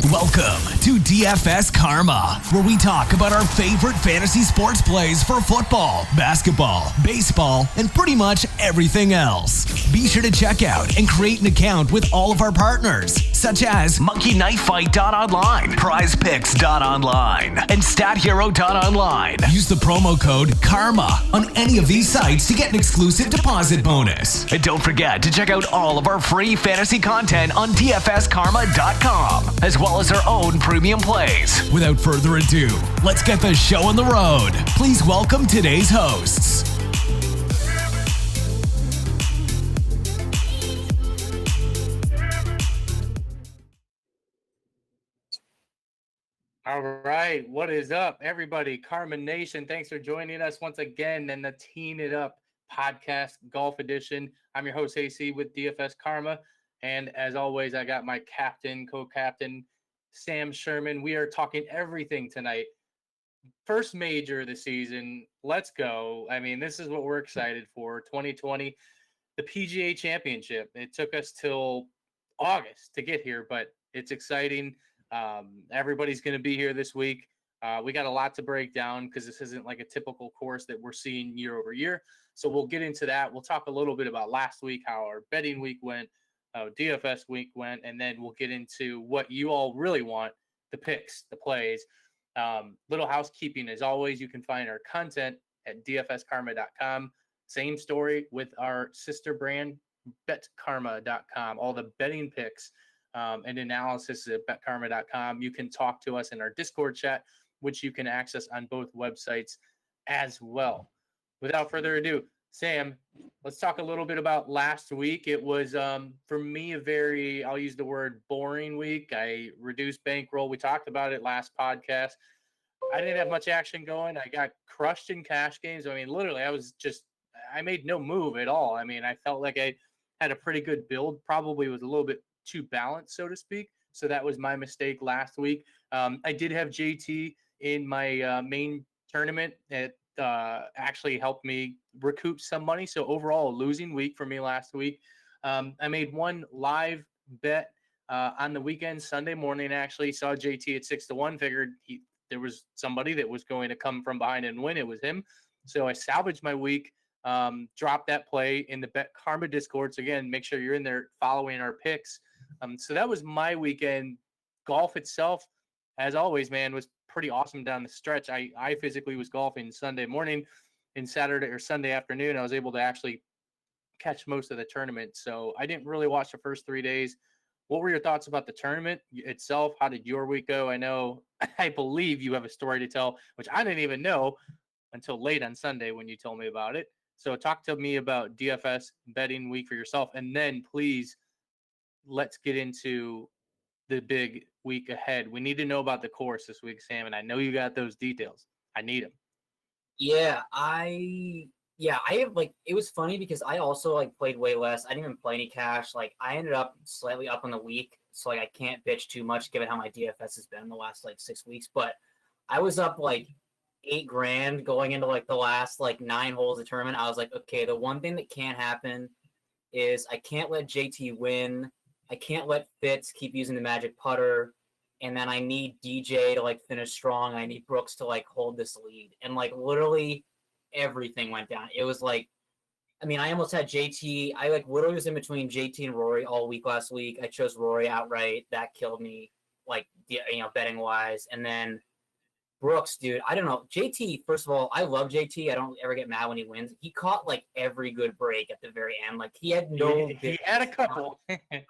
Welcome to DFS Karma, where we talk about our favorite fantasy sports plays for football, basketball, baseball, and pretty much everything else. Be sure to check out and create an account with all of our partners, such as MonkeyKnifeFight.online, PrizePicks.online, and StatHero.online. Use the promo code KARMA on any of these sites to get an exclusive deposit bonus. And don't forget to check out all of our free fantasy content on DFSKarma.com, as well as our own premium plays. Without further ado, let's get the show on the road. Please welcome today's hosts. All right, what is up, everybody? Karma Nation, thanks for joining us once again in the Teen It Up podcast golf edition. I'm your host, AC, with DFS Karma, and as always, I got my captain, co-captain, Sam Sherman. We are talking everything tonight. First major of the season. Let's go. I mean, this is what we're excited for. 2020, the PGA Championship. It took us till August to get here, but it's exciting. Everybody's going to be here this week. We got a lot to break down because this isn't like a typical course that we're seeing year over year. So we'll get into that. We'll talk a little bit about last week, how our betting week went, how DFS week went, and then we'll get into what you all really want, the picks, the plays. Little housekeeping as always. You can find our content at dfskarma.com. Same story with our sister brand, betkarma.com. All the betting picks and analysis at betkarma.com. You can talk to us in our Discord chat, which you can access on both websites as well. Without further ado, Sam, let's talk a little bit about last week. It was, for me, a very, I'll use the word boring week. I reduced bankroll. We talked about it last podcast. I didn't have much action going. I got crushed in cash games. I mean, literally, I made no move at all. I mean, I felt like I had a pretty good build, probably was a little bit too balanced, so to speak. So that was my mistake last week. I did have JT in my main tournament. It actually helped me recoup some money. So overall, a losing week for me last week. I made one live bet on the weekend, Sunday morning. Actually, saw JT at 6-1. Figured there was somebody that was going to come from behind and win. It was him. So I salvaged my week. Dropped that play in the Bet Karma Discord. So again, make sure you're in there following our picks. So that was my weekend. Golf itself, as always, man, was pretty awesome down the stretch. I physically was golfing Sunday morning and Saturday or Sunday afternoon. I was able to actually catch most of the tournament. So I didn't really watch the first 3 days. What were your thoughts about the tournament itself? How did your week go? I believe you have a story to tell, which I didn't even know until late on Sunday when you told me about it. So talk to me about DFS betting week for yourself. And then please, let's get into the big week ahead. We need to know about the course this week, Sam, and I know you got those details. I need them. Yeah, I have it was funny because I also played way less. I didn't even play any cash. I ended up slightly up on the week, so I can't bitch too much given how my DFS has been the last 6 weeks. But I was up $8,000 going into the last 9 holes of the tournament. I was like, okay, the one thing that can't happen is I can't let JT win. I can't let Fitz keep using the magic putter. And then I need DJ to finish strong. I need Brooks to hold this lead. And literally everything went down. It was I almost had JT. I literally was in between JT and Rory all week last week. I chose Rory outright. That killed me, betting wise. And then Brooks, dude, I don't know. JT, first of all, I love JT. I don't ever get mad when he wins. He caught every good break at the very end. He had no. He had a couple. Oh my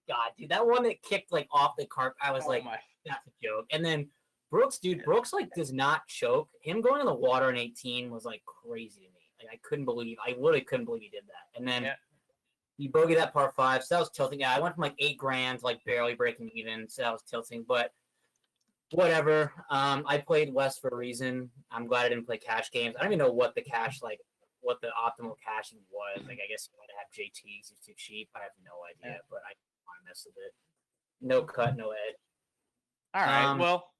god, dude, that one that kicked off the carpet. I was that's a joke. And then Brooks, dude, Brooks does not choke. Him going in the water in 18 was crazy to me. I couldn't believe. I literally couldn't believe he did that. And then he bogeyed that par 5. So that was tilting. Yeah, I went from $8,000 to barely breaking even. So that was tilting, but. Whatever. I played less for a reason. I'm glad I didn't play cash games. I don't even know what the cash, what the optimal cashing was. I guess you want to have JT because he's too cheap. I have no idea, but I want to mess with it. No cut, no edge. All right. Well,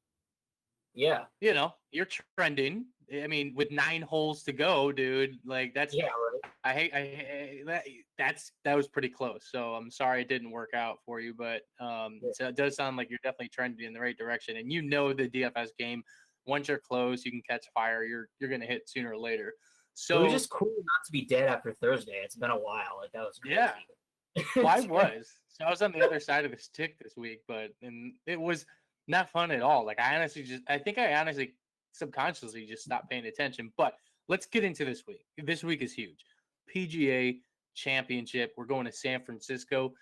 yeah. You're trending. I mean, with 9 holes to go, dude, that's. Yeah, right. that was pretty close. So I'm sorry it didn't work out for you, but so it does sound like you're definitely trending in the right direction. And the DFS game, once you're close, you can catch fire. You're gonna hit sooner or later. So it was just cool not to be dead after Thursday. It's been a while. Like that was crazy. Yeah. Well, I was. So I was on the other side of the stick this week, and it was not fun at all. Like I think I honestly subconsciously just stopped paying attention. But let's get into this week. This week is huge. PGA Championship. We're going to San Francisco.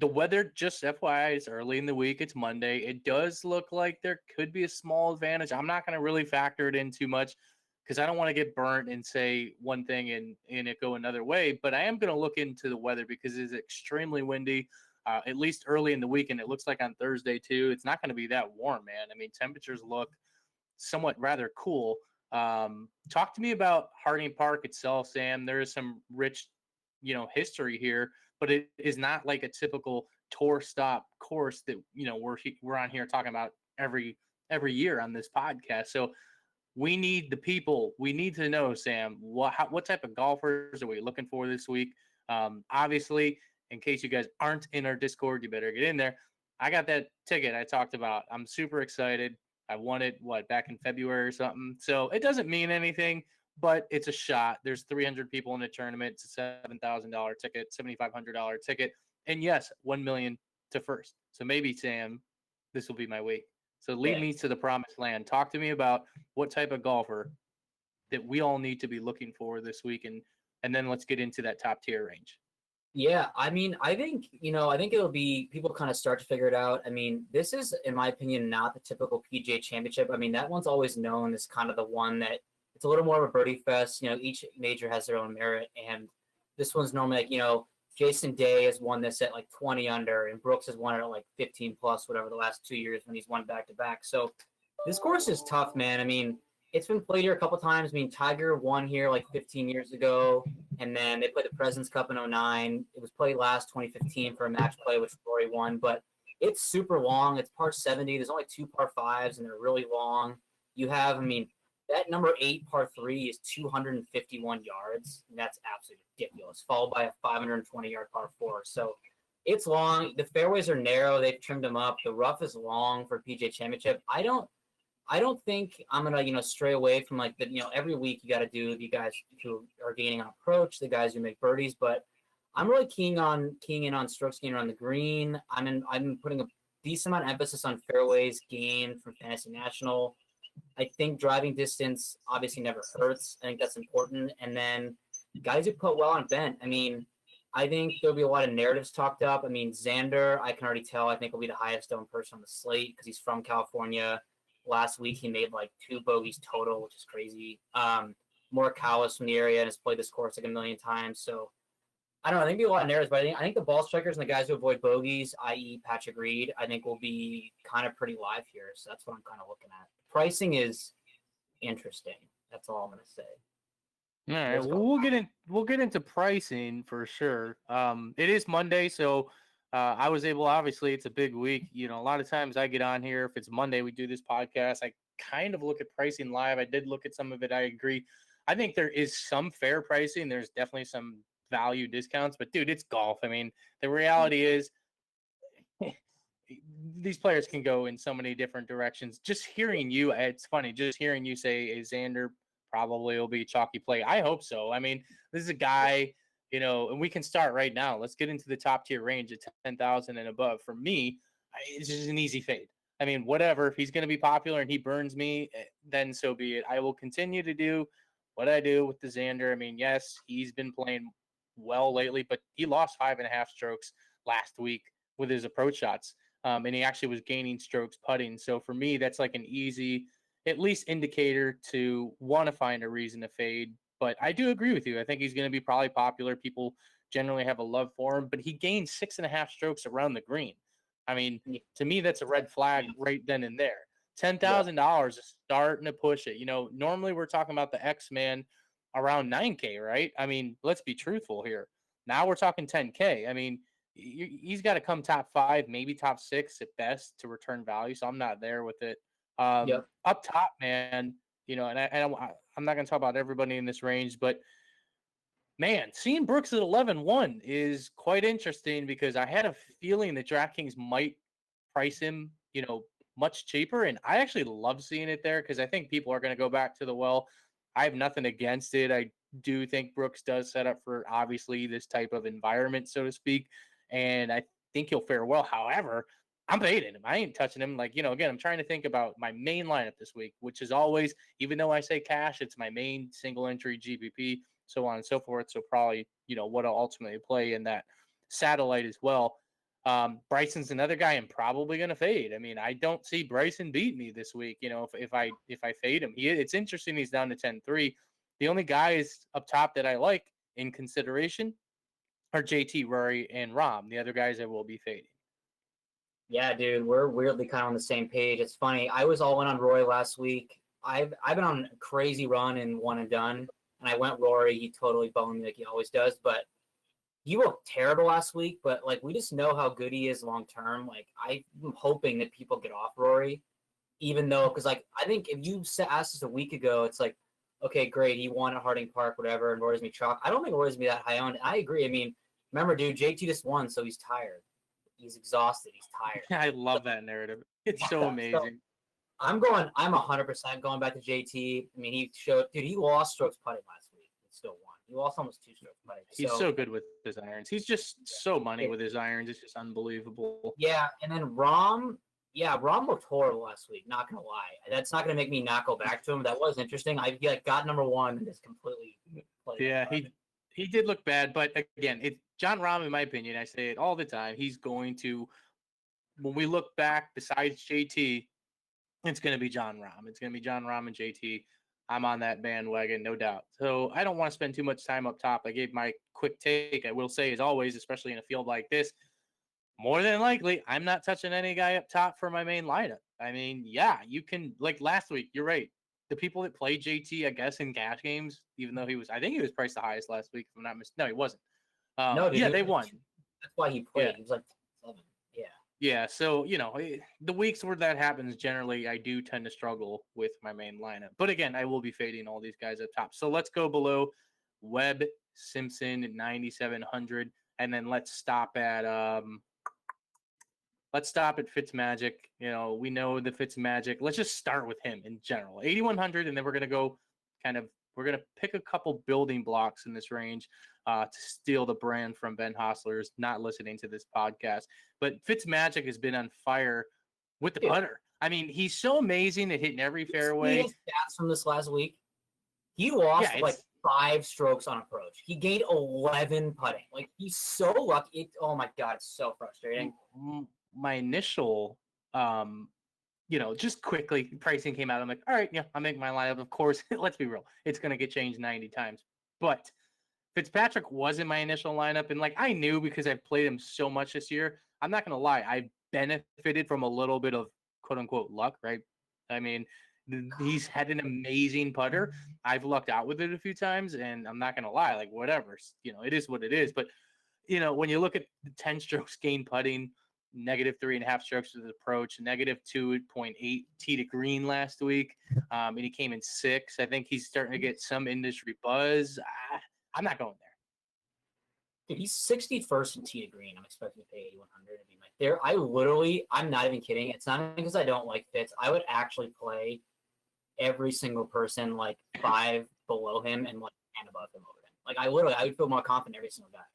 The weather, just FYI, is early in the week. It's Monday. It does look like there could be a small advantage. I'm not going to really factor it in too much because I don't want to get burnt and say one thing and it go another way. But I am going to look into the weather because it's extremely windy, at least early in the week. And it looks like on Thursday, too. It's not going to be that warm, man. I mean, temperatures look somewhat rather cool. Talk to me about Harding Park itself, Sam. There is some rich, history here, but it is not like a typical tour stop course that we're on here talking about every year on this podcast. So we need the people. We need to know, Sam, what type of golfers are we looking for this week? Obviously, in case you guys aren't in our Discord, you better get in there. I got that ticket I talked about. I'm super excited. I won it, back in February or something. So it doesn't mean anything, but it's a shot. There's 300 people in the tournament. It's a $7,000 ticket, $7,500 ticket. And yes, $1 million to first. So maybe, Sam, this will be my week. So lead me to the promised land. Talk to me about what type of golfer that we all need to be looking for this week. And then let's get into that top tier range. Yeah, I mean, I think it'll be people kind of start to figure it out. I mean, this is, in my opinion, not the typical PGA Championship. I mean, that one's always known as kind of the one that it's a little more of a birdie fest. Each major has their own merit, and this one's normally like, Jason Day has won this at like 20 under, and Brooks has won it at like 15 plus, whatever, the last 2 years when he's won back to back. So this course is tough, man. I mean, it's been played here a couple times. I mean, Tiger won here like 15 years ago, and then they played the President's Cup in 2009. It was played last 2015 for a match play, which Rory won. But it's super long. It's par 70. There's only 2 par 5s, and they're really long. You have, I mean, that number 8 par 3 is 251 yards. And that's absolutely ridiculous, followed by a 520-yard par 4. So it's long. The fairways are narrow. They've trimmed them up. The rough is long for PGA Championship. I don't think I'm gonna, stray away from like the, every week you got to do the guys who are gaining on approach, the guys who make birdies, but I'm really keying in on strokes gained around the green. I'm putting a decent amount of emphasis on fairways gained from Fantasy National. I think driving distance obviously never hurts. I think that's important. And then guys who put well on bent. I mean, I think there'll be a lot of narratives talked up. I mean, Xander, I can already tell, I think will be the highest owned person on the slate because he's from California. Last week, he made like 2 bogeys total, which is crazy. Morikawa's from the area and has played this course like a million times. So I don't know. I think there'll be a lot of narratives, but I think the ball strikers and the guys who avoid bogeys, i.e. Patrick Reed, I think will be kind of pretty live here. So that's what I'm kind of looking at. Pricing is interesting. That's all I'm going to say. All right. Well, we'll get into pricing for sure. It is Monday, so I was able, obviously it's a big week. A lot of times I get on here, if it's Monday, we do this podcast. I kind of look at pricing live. I did look at some of it. I agree. I think there is some fair pricing. There's definitely some value discounts, but dude, it's golf. I mean, the reality is these players can go in so many different directions. Just hearing you, it's funny, just hearing you say a Xander probably will be chalky play. I hope so. I mean, this is a guy, and we can start right now. Let's get into the top tier range at 10,000 and above. For me, it's just an easy fade. I mean, whatever. If he's going to be popular and he burns me, then so be it. I will continue to do what I do with the Xander. I mean, yes, he's been playing well lately, but he lost 5.5 strokes last week with his approach shots. And he actually was gaining strokes putting. So for me, that's like an easy, at least indicator to want to find a reason to fade. But I do agree with you. I think he's going to be probably popular. People generally have a love for him, but he gained 6.5 strokes around the green. I mean, to me, that's a red flag right then and there. $10,000 is starting to push it. Normally we're talking about the X-Man around 9K, right? I mean, let's be truthful here. Now we're talking 10K. I mean, he's got to come top 5, maybe top 6 at best to return value. So I'm not there with it. Up top, man, and I'm not going to talk about everybody in this range, but Man, seeing Brooks at 11-1 is quite interesting because I had a feeling that DraftKings might price him, much cheaper. And I actually love seeing it there because I think people are going to go back to the well. I have nothing against it. I do think Brooks does set up for obviously this type of environment, so to speak. And I think he'll fare well. However, I'm fading him. I ain't touching him. Like, again, I'm trying to think about my main lineup this week, which is always, even though I say cash, it's my main single entry GPP, so on and so forth. So probably, what I'll ultimately play in that satellite as well. Bryson's another guy I'm probably going to fade. I mean, I don't see Bryson beat me this week. If I fade him, it's interesting. He's down to 10-3. The only guys up top that I like in consideration are JT, Rory, and Rahm. The other guys I will be fading. Yeah, dude, we're weirdly kind of on the same page. It's funny. I was all in on Rory last week. I've been on a crazy run and one and done, and I went Rory. He totally boned me like he always does, but he looked terrible last week. But like we just know how good he is long term. Like I'm hoping that people get off Rory, even though because like I think if you asked us a week ago, it's like okay, great, he won at Harding Park, whatever, and Rory's me chalk. I don't think Rory's me that high on. I agree. I mean, remember, dude, JT just won, so he's tired. He's exhausted. He's tired. I love that narrative. It's so amazing. So I'm 100% going back to JT. I mean, he lost strokes putting last week. He still won. He lost almost 2 strokes putting. He's so good with his irons. He's just so money with his irons. It's just unbelievable. Yeah, and then Rahm looked horrible last week. Not gonna lie, that's not gonna make me not go back to him. That was interesting. I got number one and just completely. Yeah, he did look bad, but again, it's John Rahm, in my opinion. I say it all the time. He's going to, when we look back, besides JT, it's going to be John Rahm. It's going to be John Rahm and JT. I'm on that bandwagon, no doubt. So I don't want to spend too much time up top. I gave my quick take. I will say, as always, especially in a field like this, more than likely, I'm not touching any guy up top for my main lineup. I mean, yeah, you can, like last week, you're right. The people that played JT, I guess, in cash games, even though I think he was priced the highest last week, if I'm not mistaken. No, he wasn't. No, dude, yeah, they won. That's why he played. Yeah. He was like 7. Yeah. Yeah, so, the weeks where that happens, generally, I do tend to struggle with my main lineup. But again, I will be fading all these guys up top. So let's go below Webb, Simpson at 9,700, and then let's stop at Fitzmagic. We know the Fitzmagic. Let's just start with him in general. 8,100, and then we're going to pick a couple building blocks in this range to steal the brand from Ben Hostler's not listening to this podcast. But Fitzmagic has been on fire with the putter. I mean, he's so amazing at hitting every fairway. His stats from this last week, he lost 5 strokes on approach. He gained 11 putting. Like, he's so lucky. Oh, my God, it's so frustrating. My initial, just quickly, pricing came out. I'm like, all right, yeah, I'll make my lineup. Of course, let's be real. It's going to get changed 90 times. But Fitzpatrick was in my initial lineup. And, I knew because I've played him so much this year. I'm not going to lie. I benefited from a little bit of quote-unquote luck, right? I mean, he's had an amazing putter. I've lucked out with it a few times. And I'm not going to lie. Whatever. It is what it is. But, when you look at the 10 strokes gain putting, -3.5 strokes to the approach, -2.8 tee to green last week, and he came in 6. I think he's starting to get some industry buzz. I'm not going there. Dude, he's 61st in tee to green. I'm expecting to pay 8,100 to be there. I'm not even kidding. It's not because I don't like Fitz. I would actually play every single person 5 below him and 10 above him over him. I would feel more confident every single guy,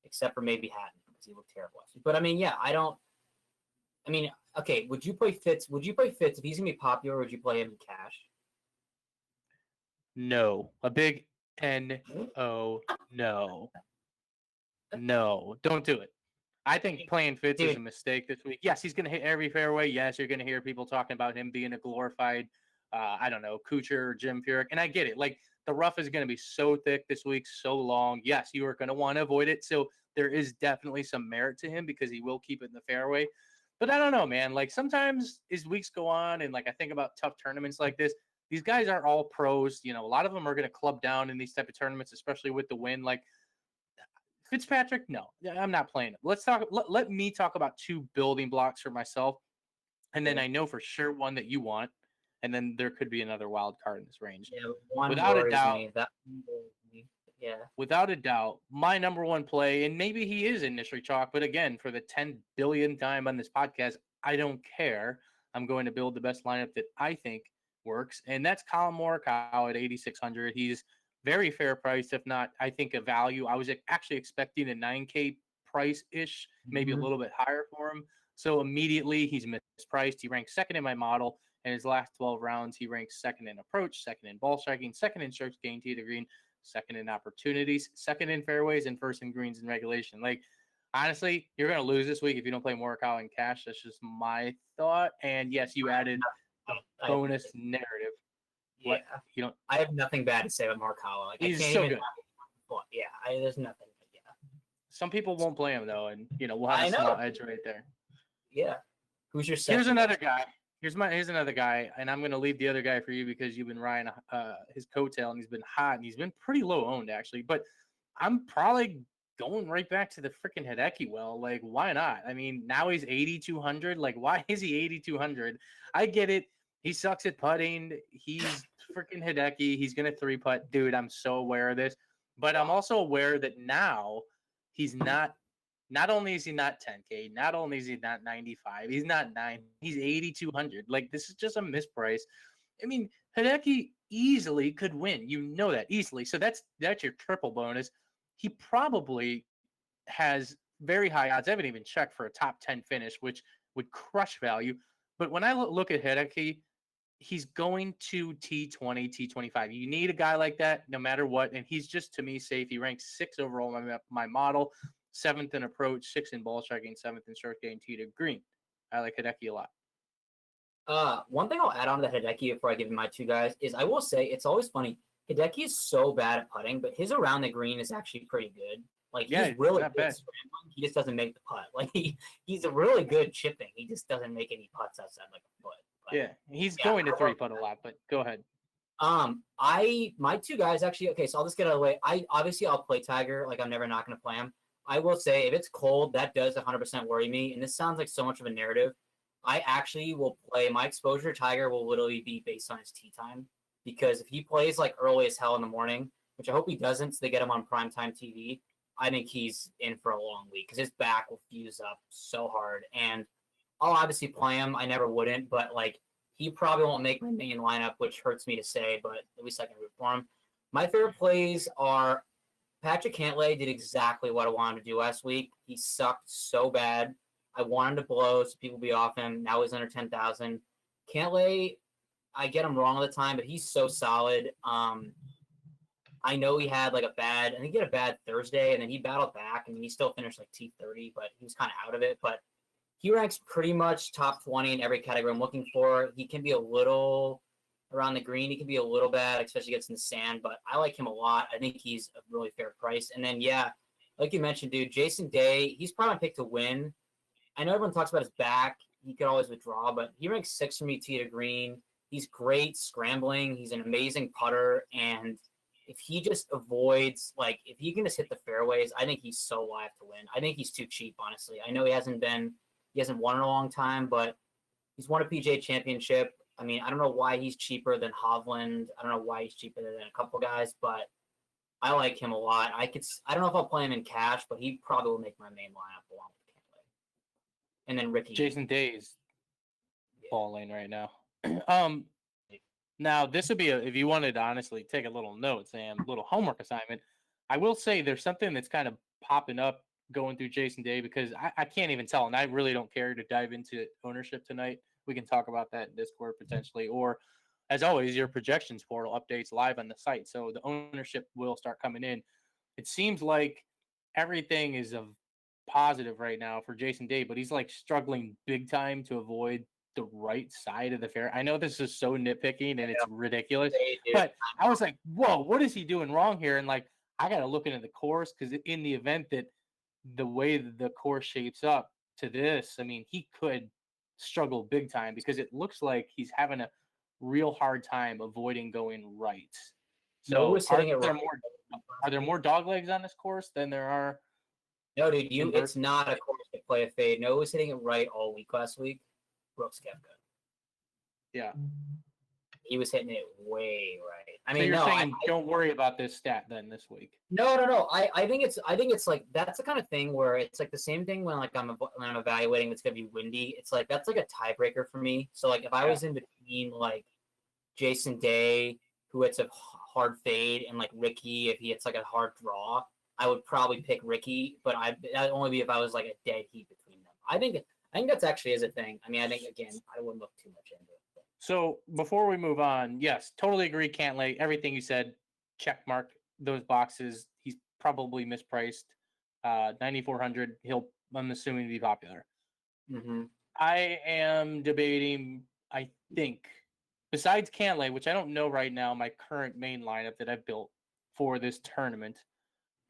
except for maybe Hatton. He looked terrible. But I mean, yeah, okay, would you play Fitz? If he's gonna be popular, would you play him in cash? No. A big no. No, don't do it. I think playing Fitz is a mistake this week. Yes, he's gonna hit every fairway. Yes, you're gonna hear people talking about him being a glorified Kuchar or Jim Furyk. And I get it. The rough is gonna be so thick this week, so long. Yes, you are gonna want to avoid it. So there is definitely some merit to him because he will keep it in the fairway. But I don't know, man. Sometimes as weeks go on and I think about tough tournaments like this, these guys aren't all pros. A lot of them are going to club down in these type of tournaments, especially with the win. Fitzpatrick, no, I'm not playing it. Let me talk about 2 building blocks for myself. And then I know for sure one that you want. And then there could be another wild card in this range. Yeah, one without a doubt. Yeah. Without a doubt, my number one play, and maybe he is industry chalk, but again, for the 10 billionth time on this podcast, I don't care. I'm going to build the best lineup that I think works, and that's Colin Moore at 8,600. He's very fair priced, if not, I think a value. I was actually expecting a 9K price-ish, maybe a little bit higher for him. So immediately he's mispriced. He ranks second in my model. In his last 12 rounds, he ranks second in approach, second in ball striking, second in strokes gained tee to green, second in opportunities, second in fairways, and first in greens in regulation. Like, honestly, you're going to lose this week if you don't play Morikawa in cash. That's just my thought. And yes, you added a bonus narrative. Yeah. What? You don't. I have nothing bad to say about Morikawa. Like, He's I can't so even. good. Yeah, there's nothing. Yeah. Some people won't play him though, and we'll have a small edge right there. Yeah. Who's your second? Here's another guy. Here's another guy, and I'm going to leave the other guy for you because you've been riding his coattail, and he's been hot, and he's been pretty low owned actually. But I'm probably going right back to the freaking Hideki well. Like, why not? I mean, now he's 8,200. Like, why is he 8,200? I get it. He sucks at putting. He's freaking Hideki. He's going to 3-putt. Dude, I'm so aware of this. But I'm also aware that now he's not only is he not 10K, not only is he not 95, he's not 9, he's 8,200. Like, this is just a misprice. I mean, Hideki easily could win. You know that easily. So that's your triple bonus. He probably has very high odds. I haven't even checked for a top 10 finish, which would crush value. But when I look at Hideki, he's going to T20, T25. You need a guy like that no matter what. And he's just, to me, safe. He ranks 6 overall in my model, 7th in approach, 6th in ball striking, 7th in stroke gained tee to green. I like Hideki a lot. One thing I'll add on to Hideki before I give him my two guys is I will say it's always funny. Hideki is so bad at putting, but his around the green is actually pretty good. Like, he's really good at scrambling. He just doesn't make the putt. Like, he's a really good chipping. He just doesn't make any putts outside like a foot. But, he's going to 3-putt a lot, but go ahead. My two guys actually, okay, so I'll just get out of the way. I'll play Tiger. Like, I'm never not going to play him. I will say if it's cold, that does 100% worry me. And this sounds like so much of a narrative. I actually will play my exposure to Tiger will literally be based on his tee time. Because if he plays like early as hell in the morning, which I hope he doesn't, so they get him on primetime TV, I think he's in for a long week because his back will fuse up so hard. And I'll obviously play him. I never wouldn't, but like he probably won't make my main lineup, which hurts me to say, but at least I can root for him. My favorite plays are Patrick Cantlay did exactly what I wanted to do last week. He sucked so bad. I wanted to blow so people be off him. Now he's under 10,000. Cantlay, I get him wrong all the time, but he's so solid. I know he had I think he had a bad Thursday, and then he battled back. I mean, he still finished like T30, but he was kind of out of it. But he ranks pretty much top 20 in every category I'm looking for. He can be a little around the green. He can be a little bad, especially gets in the sand, but I like him a lot. I think he's a really fair price. And then, yeah, like you mentioned, dude, Jason Day, he's probably my pick to win. I know everyone talks about his back. He could always withdraw, but he ranks 6 for me tee to green. He's great scrambling. He's an amazing putter. And if he just avoids, like, if he can just hit the fairways, I think he's so live to win. I think he's too cheap, honestly. I know he hasn't won in a long time, but he's won a PGA Championship. I mean, I don't know why he's cheaper than Hovland. I don't know why he's cheaper than a couple guys, but I like him a lot. I don't know if I'll play him in cash, but he probably will make my main lineup along with Cantlay. And then Ricky. Jason Day's balling right now. Now this would be if you wanted to honestly take a little note, Sam, little homework assignment. I will say there's something that's kind of popping up going through Jason Day because I can't even tell, and I really don't care to dive into ownership tonight. We can talk about that in Discord potentially, or as always, your projections portal updates live on the site. So the ownership will start coming in. It seems like everything is a positive right now for Jason Day, but he's like struggling big time to avoid the right side of the fair. I know this is so nitpicking and it's ridiculous, but I was like, whoa, what is he doing wrong here? And like, I got to look into the course because in the event that the way that the course shapes up to this, I mean, he could struggle big time because it looks like he's having a real hard time avoiding going right. So are there more dog legs on this course than there are? No, dude, it's not a course to play a fade. Noah was hitting it right all week last week. Brooks Koepka. Yeah. He was hitting it way right. I So mean, you're no, saying don't worry about this stat then this week. no. I think it's like that's the kind of thing where it's like the same thing when like when I'm evaluating it's gonna be windy. It's like that's like a tiebreaker for me. So like if I was in between like Jason Day, who hits a hard fade, and like Ricky, if he hits like a hard draw, I would probably pick Ricky. But that'd only be if I was like a dead heat between them. I think that's actually is a thing. I mean, I think again, I wouldn't look too much into it. So before we move on, yes, totally agree. Cantlay, everything you said, check mark those boxes. He's probably mispriced. 9,400. I'm assuming, be popular. Mm-hmm. I am debating. I think besides Cantlay, which I don't know right now, my current main lineup that I've built for this tournament,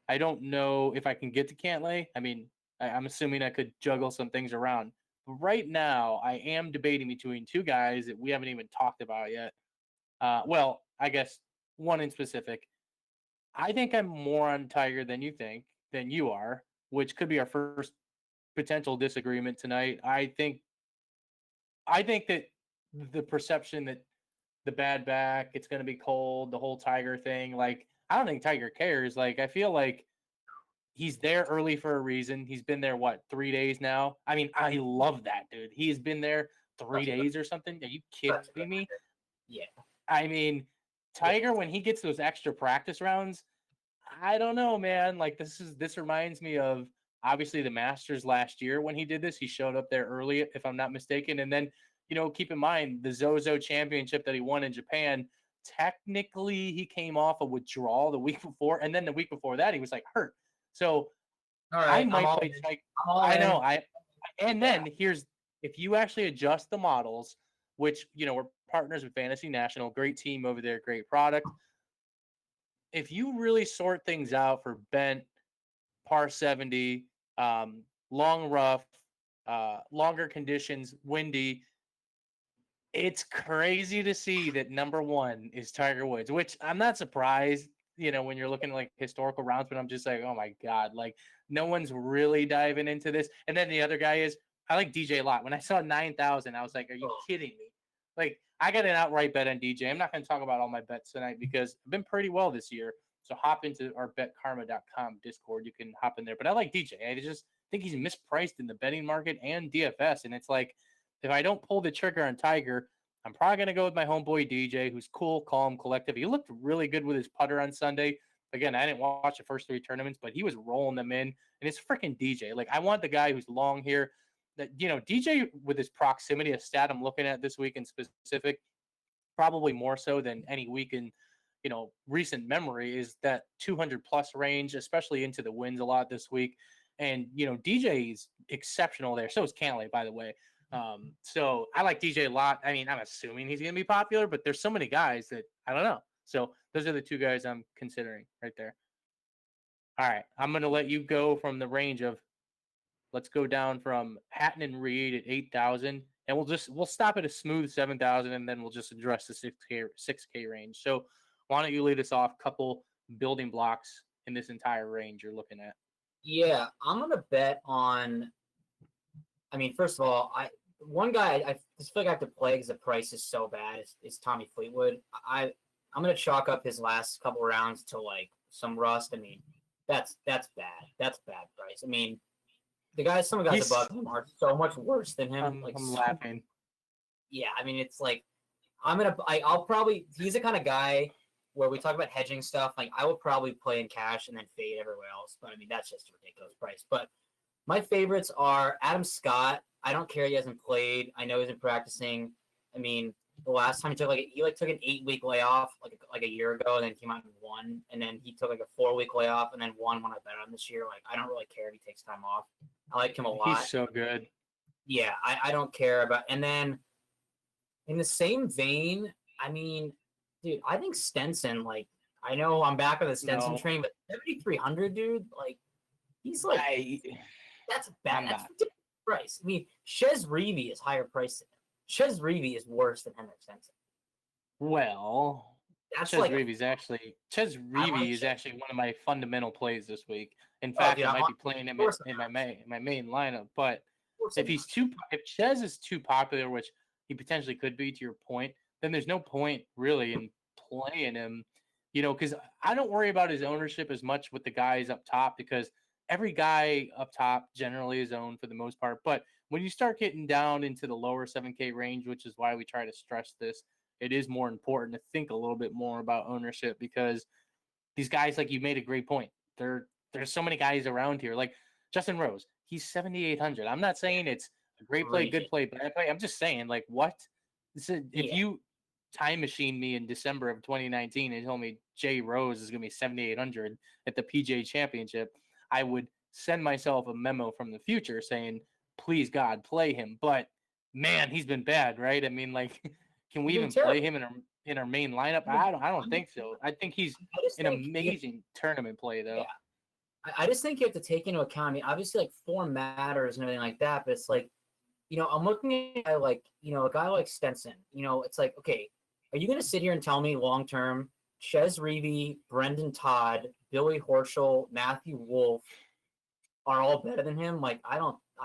I don't know if I can get to Cantlay. I mean, I'm assuming I could juggle some things around. Right now, I am debating between two guys that we haven't even talked about yet. Well, I guess one in specific. I think I'm more on Tiger than you are, which could be our first potential disagreement tonight. I think that the perception that the bad back, it's going to be cold, the whole Tiger thing, like I don't think Tiger cares. Like I feel like he's there early for a reason. He's been there, 3 days now? I mean, I love that, dude. He has been there 3 days or something. Are you kidding me? Yeah. I mean, Tiger, when he gets those extra practice rounds, I don't know, man. Like, this reminds me of, obviously, the Masters last year when he did this. He showed up there early, if I'm not mistaken. And then, keep in mind, the Zozo Championship that he won in Japan, technically, he came off a withdrawal the week before. And then the week before that, he was, hurt. So all right, I might play Tiger. I know. Then here's, if you actually adjust the models, which we're partners with Fantasy National, great team over there, great product. If you really sort things out for bent, par 70, long rough, longer conditions, windy, it's crazy to see that number one is Tiger Woods, which I'm not surprised. When you're looking at like historical rounds, but I'm just like, oh my God, like no one's really diving into this. And then the other guy is, I like DJ a lot. When I saw 9,000, I was like, are you kidding me? Like I got an outright bet on DJ. I'm not going to talk about all my bets tonight because I've been pretty well this year. So hop into our betkarma.com Discord. You can hop in there. But I like DJ. I just think he's mispriced in the betting market and DFS. And it's like, if I don't pull the trigger on Tiger, I'm probably going to go with my homeboy DJ, who's cool, calm, collective. He looked really good with his putter on Sunday. Again, I didn't watch the first 3 tournaments, but he was rolling them in. And it's freaking DJ. Like, I want the guy who's long here. That DJ with his proximity, a stat I'm looking at this week in specific, probably more so than any week in recent memory, is that 200 plus range, especially into the wins a lot this week. And DJ is exceptional there. So is Cantlay, by the way. So I like DJ a lot. I mean, I'm assuming he's going to be popular, but there's so many guys that I don't know. So those are the two guys I'm considering right there. All right. I'm going to let you go from the range of, let's go down from Hatton and Reed at 8,000, and we'll stop at a smooth 7,000, and then we'll just address the 6K range. So why don't you lead us off? Couple building blocks in this entire range you're looking at. Yeah, I'm gonna bet on. I mean, first of all, one guy I just feel like I have to play because the price is so bad. Is Tommy Fleetwood. I'm gonna chalk up his last couple rounds to like some rust. I mean, that's bad. That's bad price. I mean, some guys above him are so much worse than him. I'm laughing. Yeah, I mean, it's like I'll probably. He's the kind of guy where we talk about hedging stuff. Like I would probably play in cash and then fade everywhere else. But I mean, that's just a ridiculous price. But my favorites are Adam Scott. I don't care he hasn't played. I know he's been practicing. I mean, the last time he took took an 8-week layoff like a year ago, and then came out and won. And then he took like a 4-week layoff and then won when I bet on this year. Like I don't really care if he takes time off. I like him a lot. He's so good. Yeah, I don't care about. And then in the same vein, I mean, dude, I think Stenson. Like I know I'm back on the Stenson train, but 7,300, dude. Like he's like. That's bad. That's ridiculous price. I mean, Chez Reavie is higher priced than him. Chez Reavie is worse than Henrik Stenson. Well, that's Chez Reavie is actually one of my fundamental plays this week. In fact, I might be playing him in my main lineup. But if Chez is too popular, which he potentially could be, to your point, then there's no point really in playing him, because I don't worry about his ownership as much with the guys up top because every guy up top generally is owned for the most part. But when you start getting down into the lower 7K range, which is why we try to stress this, it is more important to think a little bit more about ownership because these guys, like you made a great point. There's so many guys around here. Like Justin Rose, he's 7,800. I'm not saying it's a great play, good play, bad play. I'm just saying, like, what? If you time machine me in December of 2019 and told me Jay Rose is going to be 7,800 at the PGA Championship, I would send myself a memo from the future saying, please God, play him. But man, he's been bad, right? I mean, like, can we even play him in our main lineup? I don't think so. I think he's an amazing tournament play, though. Yeah. I just think you have to take into account. I mean, obviously, like form matters and everything like that, but it's like, I'm looking at a guy like Stenson. It's like, okay, are you going to sit here and tell me long term, Chez Reavie, Brendan Todd, Billy Horschel, Matthew Wolff are all better than him? Like, I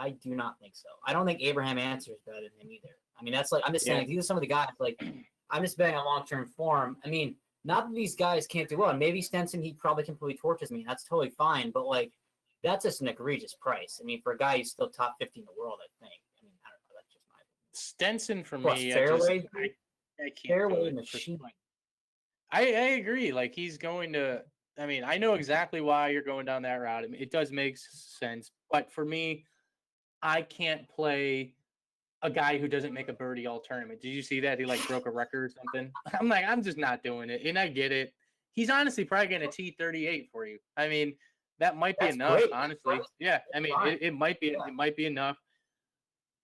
do not think so. I don't think Abraham Answer is better than him either. I mean, that's like, I'm just saying, these are some of the guys, like, I'm just betting on long-term form. I mean, not that these guys can't do well. Maybe Stenson, he probably completely torches me. That's totally fine. But, like, that's just an egregious price. I mean, for a guy who's still top 50 in the world, I think. I mean, I don't know. That's just my opinion. Stenson, for Plus, me, fairway, I can't. Fairway machine. I agree. Like, he's going to – I mean, I know exactly why you're going down that route. I mean, it does make sense. But for me, I can't play – a guy who doesn't make a birdie all tournament. Did you see that? He broke a record or something. I'm like, I'm just not doing it. And I get it. He's honestly probably going to T38 for you. I mean, that might be enough, great. Honestly. Yeah. I mean, it might be, it might be enough.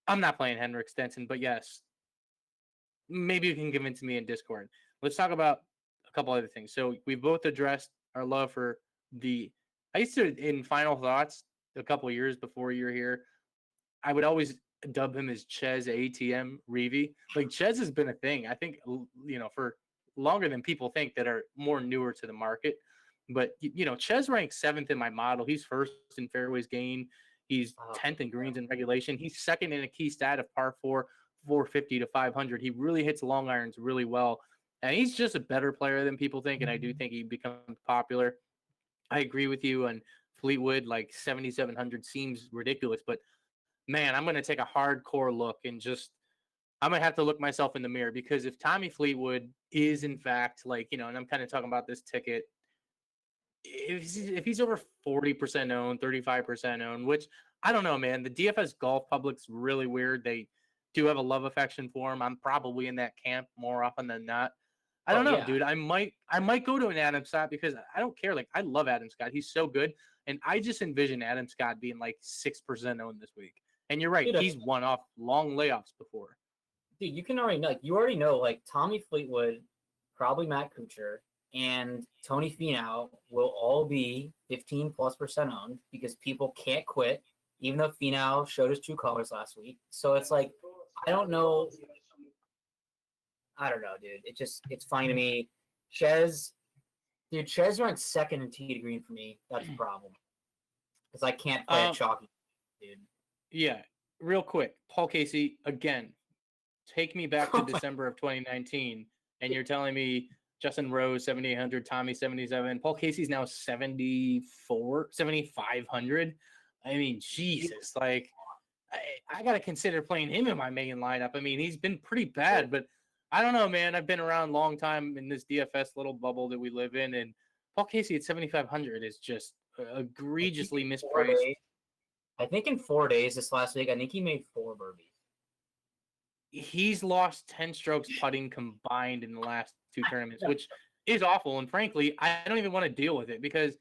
I'm not playing Henrik Stenson, but yes, maybe you can convince me in Discord. Let's talk about a couple other things. So we both addressed our love for I used to, in Final Thoughts, a couple of years before you were here, I would always dub him as Chez ATM Reavie. Like, Chez has been a thing, I think, for longer than people think that are more newer to the market. But, Chez ranks 7th in my model. He's 1st in fairways gained. He's 10th in greens in regulation. He's 2nd in a key stat of par 4, 450 to 500. He really hits long irons really well. And he's just a better player than people think. And I do think he becomes popular. I agree with you on Fleetwood. Like, 7,700 seems ridiculous, but man, I'm going to take a hardcore look and I'm going to have to look myself in the mirror, because if Tommy Fleetwood is in fact and I'm kind of talking about this ticket, if he's over 40% owned, 35% owned, which I don't know, man, the DFS golf public's really weird. They do have a love affection for him. I'm probably in that camp more often than not. I don't know, dude. I might go to an Adam Scott because I don't care. Like, I love Adam Scott. He's so good. And I just envision Adam Scott being like 6% owned this week. And you're right, dude, he's won off long layoffs before. Dude, you already know, like, Tommy Fleetwood, probably Matt Kuchar, and Tony Finau will all be 15+% owned because people can't quit, even though Finau showed his true colors last week. So it's like, I don't know, dude. It's funny to me. Chez ranked 2nd in tee to green for me. That's a problem because I can't play a chalky, dude. Yeah, real quick, Paul Casey, again, take me back to December of 2019, and you're telling me Justin Rose, 7,800, Tommy, 77. Paul Casey's now 7,500. I mean, Jesus, like, I got to consider playing him in my main lineup. I mean, he's been pretty bad, but I don't know, man. I've been around a long time in this DFS little bubble that we live in, and Paul Casey at 7,500 is just egregiously mispriced. I think in 4 days this last week, I think he made 4 birdies. He's lost 10 strokes putting combined in the last 2 tournaments, which is awful. And frankly, I don't even want to deal with it because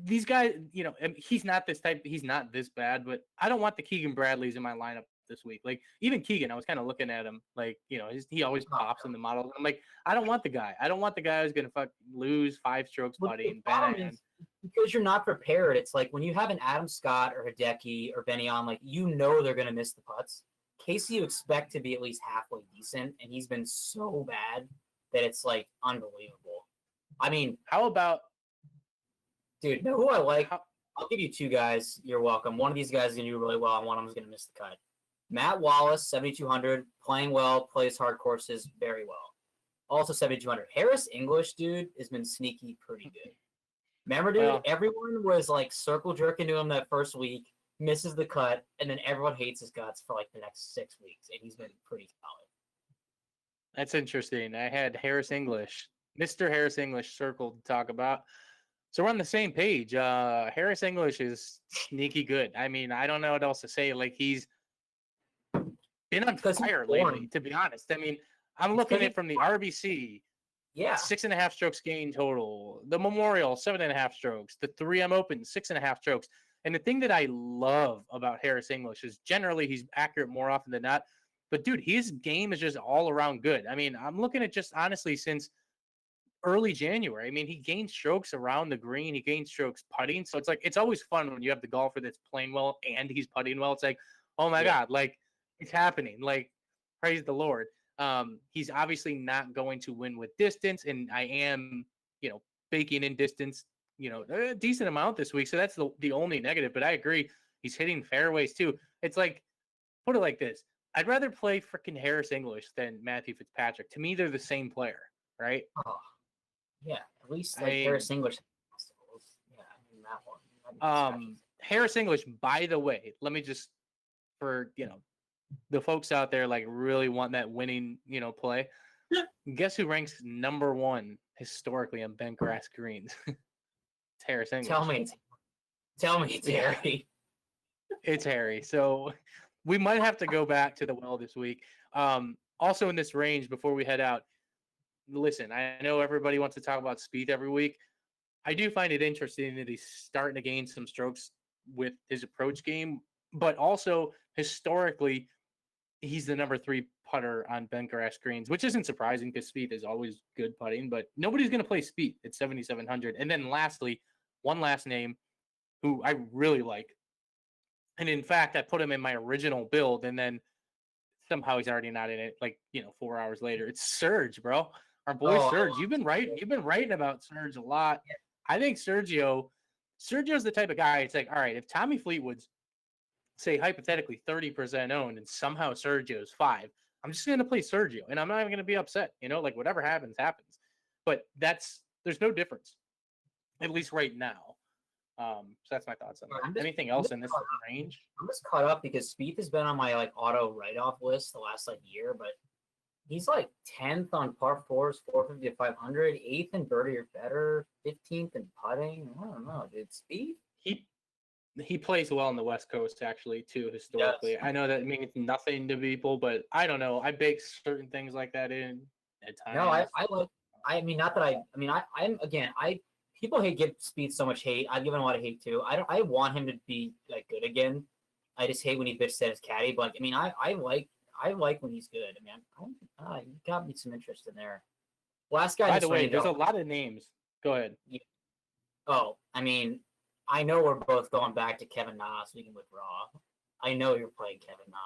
these guys, he's not this type. He's not this bad, but I don't want the Keegan Bradleys in my lineup this week. Like, even Keegan, I was kind of looking at him like, he always pops in the model. I'm like, I don't want the guy. I don't want the guy who's going to lose 5 strokes putting. Because you're not prepared. It's like when you have an Adam Scott or Hideki or Benyon, like, they're going to miss the putts. Casey, you expect to be at least halfway decent, and he's been so bad that it's, like, unbelievable. I mean, how about, dude, know who I like? I'll give you 2 guys. You're welcome. One of these guys is going to do really well, and one of them is going to miss the cut. Matt Wallace, 7,200, playing well, plays hard courses very well. Also 7,200. Harris English, dude, has been sneaky pretty good. Remember, dude, everyone was like circle jerking to him that first week, misses the cut, and then everyone hates his guts for like the next 6 weeks, and he's been pretty solid. That's interesting. I had Harris English, Mr. Harris English circled to talk about. So we're on the same page. Harris English is sneaky good. I mean, I don't know what else to say. Like, he's been on fire lately, to be honest. I mean, I'm looking at it from the RBC. Yeah. 6.5 strokes gain total. The Memorial, 7.5 strokes. The 3M Open, 6.5 strokes. And the thing that I love about Harris English is generally he's accurate more often than not. But, dude, his game is just all around good. I mean, I'm looking at just honestly since early January. I mean, he gained strokes around the green. He gained strokes putting. So it's like, it's always fun when you have the golfer that's playing well and he's putting well. It's like, oh my God, like, it's happening. Like, praise the Lord. He's obviously not going to win with distance, and I am, baking in distance, a decent amount this week. So that's the only negative, but I agree. He's hitting fairways too. It's like, put it like this. I'd rather play freaking Harris English than Matthew Fitzpatrick. To me, they're the same player, right? Oh, yeah. At least Harris English. Yeah, I mean, that one. Harris English, by the way, let me just, for, the folks out there like really want that winning, play. Guess who ranks number 1 historically on bent grass greens? It's Harris English. Tell me, it's Harry. It's Harry. So we might have to go back to the well this week. Also in this range, before we head out, listen, I know everybody wants to talk about Spieth every week. I do find it interesting that he's starting to gain some strokes with his approach game, but also historically, he's the number 3 putter on bent grass greens, which isn't surprising because Spieth is always good putting, but nobody's going to play Spieth at 7,700. And then lastly, one last name who I really like. And in fact, I put him in my original build, and then somehow he's already not in it, 4 hours later. It's Serge, bro. Our boy Serge. You've been writing about Serge a lot. Yeah. I think Sergio's the type of guy, it's like, all right, if Tommy Fleetwood's, say, hypothetically 30% owned and somehow Sergio's 5, I'm just going to play Sergio, and I'm not even going to be upset. Whatever happens, happens. But there's no difference, at least right now. So that's my thoughts on that. Anything else in this range? I'm just caught up because Spieth has been on my auto write-off list the last year, but he's 10th on par 4s, 450 to 500, 8th in birdie or better, 15th in putting. I don't know, dude. Spieth? He plays well on the West Coast, actually, too, historically. Yes. I know that means nothing to people, but I don't know. I bake certain things like that in at times. No, people give Spieth so much hate. I've given a lot of hate, too. I want him to be, good again. I just hate when he bitches at his caddy. But, I like when he's good. You got me some interest in there. Last guy. By the way, there's a lot of names. Go ahead. Yeah. Oh, I know we're both going back to Kevin Na so we can withdraw. I know you're playing Kevin Na.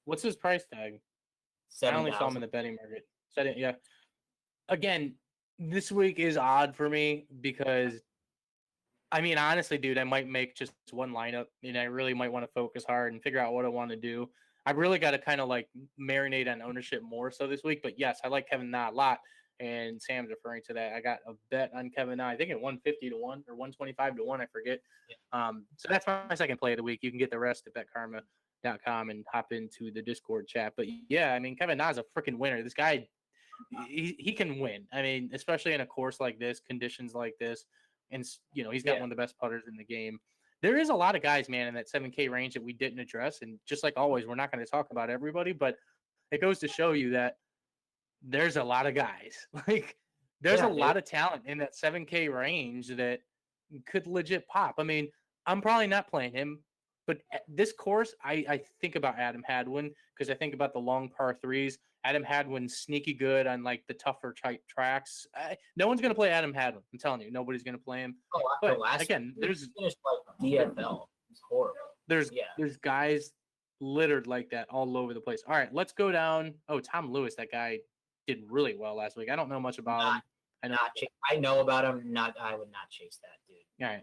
What's his price tag? 7, I only saw him in the betting market. Yeah. Again, this week is odd for me because, honestly, dude, I might make just one lineup, and I really might want to focus hard and figure out what I want to do. I really got to kind of marinate on ownership more so this week. But yes, I like Kevin Na a lot. And Sam's referring to that. I got a bet on Kevin Na, I think at 150 to 1 or 125 to 1, I forget. Yeah. So that's my second play of the week. You can get the rest at betkarma.com and hop into the Discord chat. But yeah, Kevin Na's a freaking winner. This guy, he can win. Especially in a course like this, conditions like this. And, he's got one of the best putters in the game. There is a lot of guys, man, in that 7K range that we didn't address. And just like always, we're not going to talk about everybody, but it goes to show you that there's a lot of guys. There's a lot of talent in that 7K range that could legit pop. I'm probably not playing him, but at this course, I think about Adam Hadwin because I think about the long par 3s. Adam Hadwin's sneaky good on the tougher tracks. No one's going to play Adam Hadwin. I'm telling you, nobody's going to play him. But again, there's DFL. It's horrible. There's guys littered like that all over the place. All right, let's go down. Oh, Tom Lewis, that guy did really well last week. I don't know much about him. I know about him. I would not chase that, dude. All right.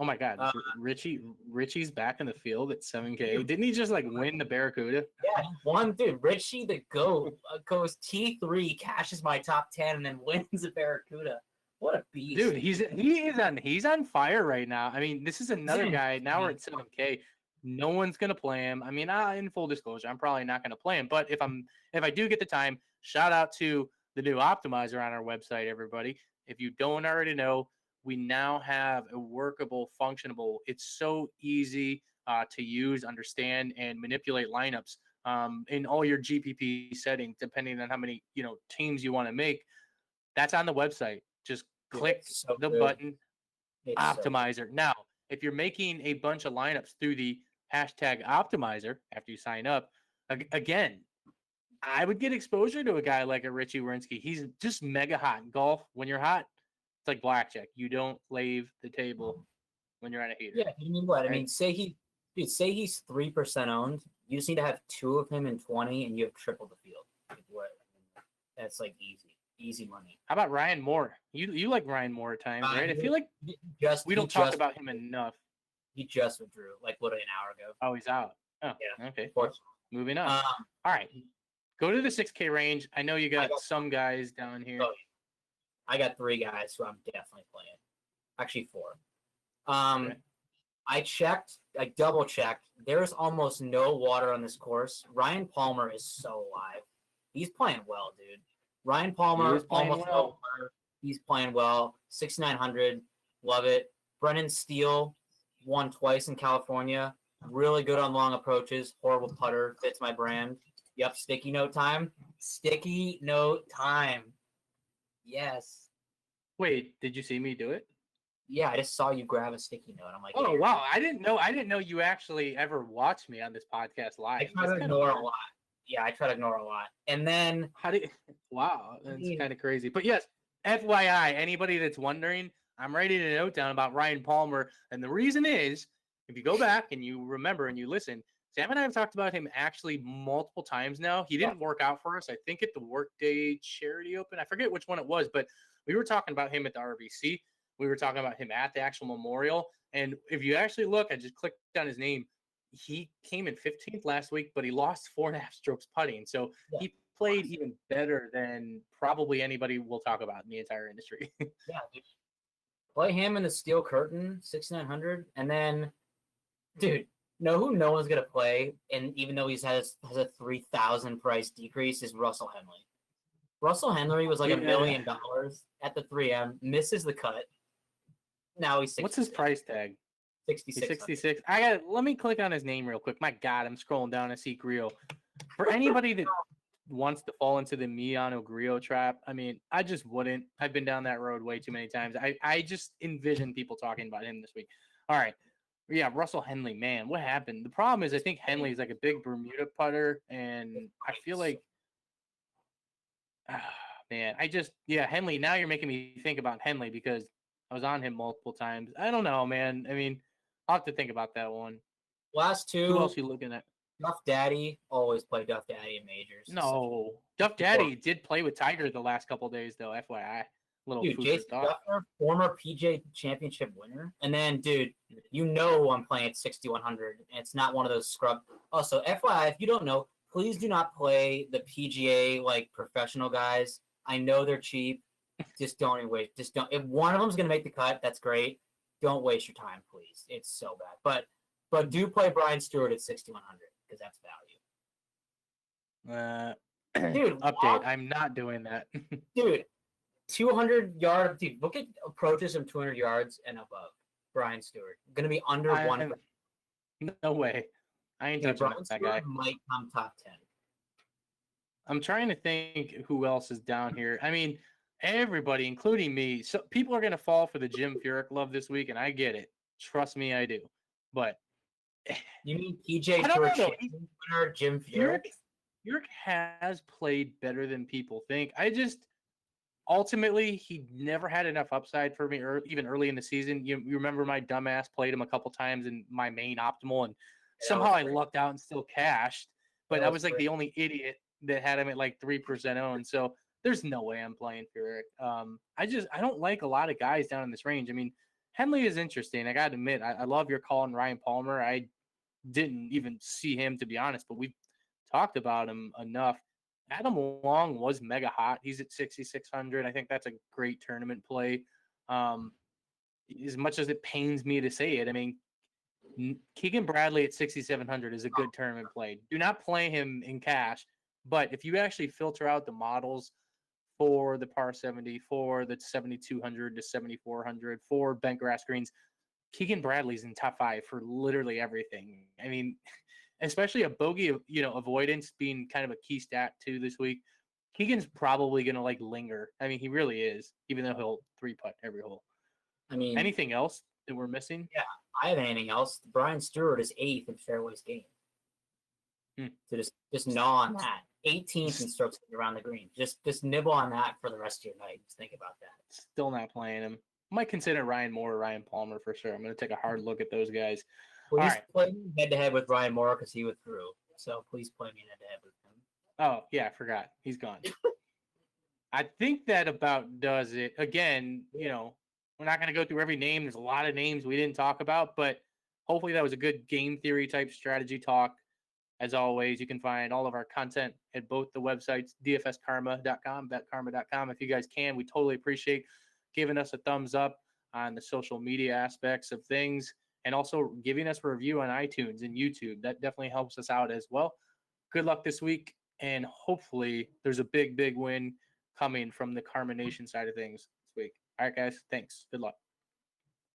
Oh my God, Richie's back in the field at 7K. Dude. Didn't he just like win the Barracuda? Yeah, one dude, Richie the GOAT goes T3, cashes my top 10, and then wins the Barracuda. What a beast, Dude! He's on fire right now. I mean, this is another guy. Now we're at 7K. No one's gonna play him. I mean, in full disclosure, I'm probably not gonna play him. But if I do get the time, shout out to the new optimizer on our website, everybody. If you don't already know, we now have a workable, functionable. It's so easy to use, understand, and manipulate lineups in all your GPP settings, depending on how many teams you want to make. That's on the website. Just click the button, optimizer. Now, if you're making a bunch of lineups through the hashtag optimizer after you sign up, again, I would get exposure to a guy like a Richie Wierenski. He's just mega hot in golf. When you're hot, it's like blackjack. You don't leave the table when you're on a heater. Yeah, you mean what? Right? I mean, say he's 3% owned. You just need to have 2 of him in 20, and you have triple the field. That's like easy money. How about Ryan Moore? You like Ryan Moore at times, right? I feel like we don't talk about him enough. He just withdrew, like literally an hour ago. Oh, he's out. Oh, yeah. Okay. Moving on. All right. Go to the 6K range. I know you got some guys down here. Oh, I got 3 guys who I'm definitely playing. Actually 4. Okay. I double checked. There's almost no water on this course. Ryan Palmer is so alive. He's playing well, dude. Ryan Palmer almost no water. He's playing well. 6,900. Love it. Brennan Steele won twice in California. Really good on long approaches. Horrible putter. Fits my brand. Yep, sticky note time. Sticky note time. Yes. Wait, did you see me do it? Yeah, I just saw you grab a sticky note. I'm like, oh wow, I didn't know you actually ever watched me on this podcast live. I try to ignore a lot. Yeah, I try to ignore a lot. And then wow, that's kind of crazy. But yes, FYI, anybody that's wondering, I'm writing a note down about Ryan Palmer, and the reason is, if you go back and you remember and you listen, Sam and I have talked about him actually multiple times now. He didn't work out for us, I think, at the Workday Charity Open. I forget which one it was, but we were talking about him at the RBC. We were talking about him at the actual Memorial. And if you actually look, I just clicked on his name. He came in 15th last week, but he lost 4.5 strokes putting. So he played even better than probably anybody we'll talk about in the entire industry. Yeah, dude. Play him in the Steel Curtain, 6,900. And then, dude, know who no one's going to play, and even though he has a 3,000 price decrease, is Russell Henley. Russell Henley was like $1 million at the 3M, misses the cut. Now he's 66. What's his price tag? 66. 66. Let me click on his name real quick. My God, I'm scrolling down to see Grillo. For anybody that wants to fall into the Miano Grillo trap, I mean, I just wouldn't. I've been down that road way too many times. I just envision people talking about him this week. All right. Yeah, Russell Henley, man, what happened? The problem is I think Henley is like a big Bermuda putter, and I feel like, man, Henley, now you're making me think about Henley because I was on him multiple times. I don't know, man. I mean, I'll have to think about that one. Last 2. Who else are you looking at? Duff Daddy. Always play Duff Daddy in majors. No. Duff Daddy did play with Tiger the last couple of days, though, FYI. Dude, Jason Duffner, former PGA Championship winner. And then, dude, I'm playing at 6,100. And it's not one of those scrub. Also, FYI, if you don't know, please do not play the PGA, like, professional guys. I know they're cheap. Just don't even waste. Just don't. If one of them's going to make the cut, that's great. Don't waste your time, please. It's so bad. But do play Brian Stewart at 6,100 because that's value. Dude, update. I'm not doing that. Dude, 200 yard. Dude, look at approaches from 200 yards and above. Brian Stewart going to be under 1. No way. I ain't touching Brian that Stewart guy. might come top 10. I'm trying to think who else is down here. I mean, everybody, including me. So people are going to fall for the Jim Furyk love this week, and I get it. Trust me, I do. But you mean PJ Tour champion winner Jim Furyk? Furyk has played better than people think. Ultimately, he never had enough upside for me, even early in the season. You remember my dumbass played him a couple times in my main optimal, and somehow I lucked out and still cashed. But I was like the only idiot that had him at like 3% owned. So there's no way I'm playing Furyk. I don't like a lot of guys down in this range. I mean, Henley is interesting. I got to admit, I love your call on Ryan Palmer. I didn't even see him, to be honest, but we've talked about him enough. Adam Long was mega hot. He's at 6,600. I think that's a great tournament play. As much as it pains me to say it, I mean, Keegan Bradley at 6,700 is a good tournament play. Do not play him in cash, but if you actually filter out the models for the par 70, for the 7,200 to 7,400, for bent grass greens, Keegan Bradley's in top 5 for literally everything. I mean, especially a bogey, avoidance being kind of a key stat too this week. Keegan's probably going to linger. I mean, he really is, even though he'll 3-putt every hole. I mean, anything else that we're missing? Yeah, I have anything else. Brian Stewart is 8th in fairways gained. So just gnaw on that. 18th in strokes around the green. Just nibble on that for the rest of your night. Just think about that. Still not playing him. Might consider Ryan Moore or Ryan Palmer for sure. I'm going to take a hard look at those guys. Please play me head-to-head with Ryan Moore because he withdrew. So please play me head-to-head with him. Oh, yeah, I forgot. He's gone. I think that about does it. Again, we're not going to go through every name. There's a lot of names we didn't talk about, but hopefully that was a good game theory type strategy talk. As always, you can find all of our content at both the websites, dfskarma.com, betkarma.com. If you guys can, we totally appreciate giving us a thumbs up on the social media aspects of things and also giving us a review on iTunes and YouTube. That definitely helps us out as well. Good luck this week, and hopefully there's a big, big win coming from the Karma Nation side of things this week. All right, guys. Thanks. Good luck.